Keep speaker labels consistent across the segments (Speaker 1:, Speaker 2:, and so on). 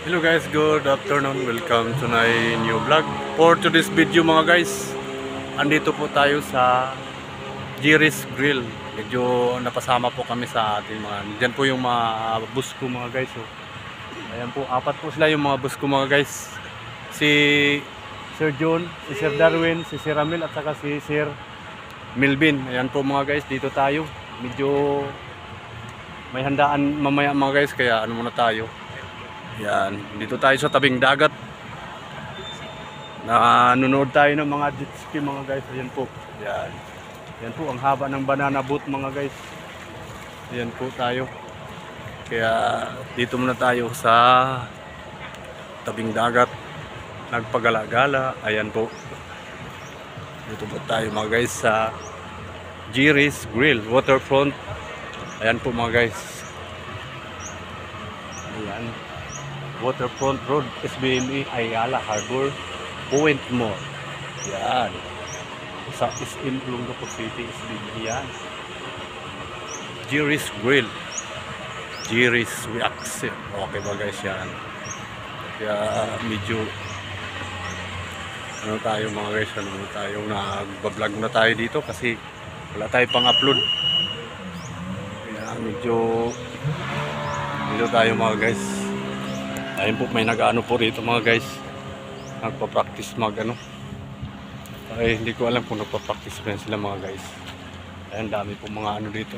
Speaker 1: Hello guys, good afternoon. Welcome to my new vlog. For today's video mga guys, andito po tayo sa Jiris Grill. Medyo napasama po kami sa ating mga, dyan po yung mga bus ko mga guys. So, ayan po, apat po sila yung mga bus ko mga guys. Si Sir John, si Sir Darwin, si Sir Ramil at saka si Sir Melvin. Ayan po mga guys, dito tayo. Medyo may handaan mamaya mga guys, kaya ano muna tayo. Yan, dito tayo sa tabing dagat. Nanonood tayo ng mga jet ski mga guys. Ayan po. Yan. Yan po ang haba ng banana boat mga guys. Ayan po tayo. Kaya dito muna tayo sa tabing dagat. Nagpagala-gala. Ayan po. Dito po tayo mga guys sa Jiris Grill Waterfront. Ayan po mga guys. Ayan. Waterfront Road, SBME, Ayala Harbor, Point Mall. Yan. Sa SM Olongapo City, SBME yan. Jiris Grill. Jiris we accept. Okay ba guys yan? Kaya medyo ano tayo mga guys, ano tayo, nagbablog na tayo dito kasi wala tayo pang upload. Kaya medyo tayo mga guys. Ayun po, may nag-ano po rito mga guys. Nagpa-practice mag-ano. Ay, hindi ko alam kung nagpa-practice pa sila mga guys. Ayun, dami po mga ano dito.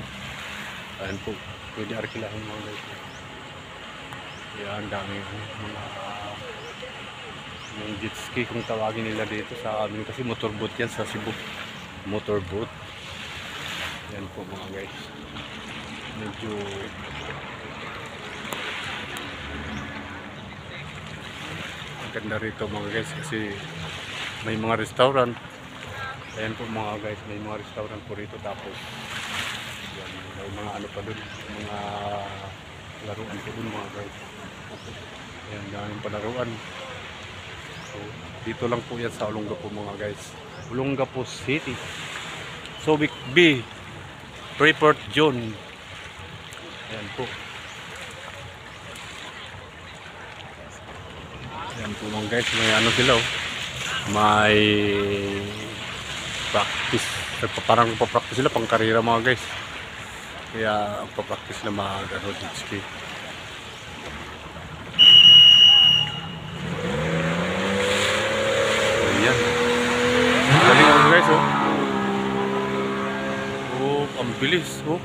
Speaker 1: Ayun po, pwede arkilahin mga guys. Ayan, dami mga yung jet ski kung tawagin nila dito sa amin. Kasi motorboat yan sa Cebu. Motorboat. Ayan po mga guys. Medyo ganda rito mga guys kasi may mga restaurant. Ayan po mga guys, may mga restaurant po rito. Tapos yan, may mga ano pa dun, mga laruan po dun mga guys. Ayan, daming palaruan. So dito lang po yan sa Olongapo mga guys, Olongapo City, Subic B, Freeport Zone. Ayan po. Yan po mga guys, may ano sila oh. May practice. Parang pa-practice sila pang karera mga guys. Kaya pa-practice na mga gano jet ski. Ayan. Galing mga guys oh. Oh, ang bilis oh.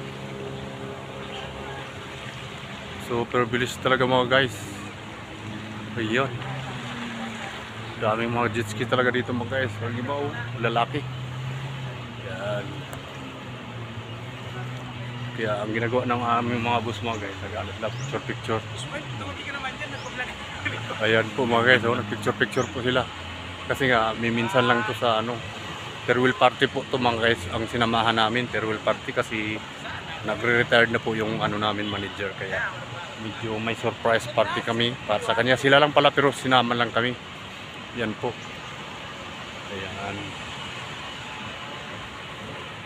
Speaker 1: Super bilis talaga mga guys. Ayan. Daming mga jet ski talaga dito mga guys. Ang iba oh, lalaki. Yan. Kaya ang ginagawa ng aming mga bus mga guys, nag-alat lang picture. Ayan po mga guys, oh, nag-picture po sila. Kasi nga, may minsan lang to sa ano, farewell party po to mga guys. Ang sinamahan namin, farewell party kasi nagre-retired na po yung ano namin manager. Kaya medyo may surprise party kami para sa kanya. Sila lang pala pero sinama lang kami. Yan po. Ayan.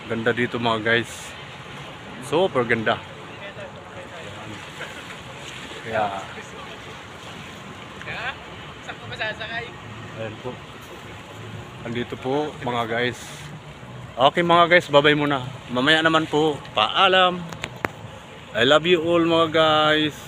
Speaker 1: Ganda dito mga guys. Super ganda. Kaya saan ko masasakay? Ayan po. Andito po mga guys. Okay mga guys, bye-bye muna. Mamaya naman po. Paalam. I love you all mga guys.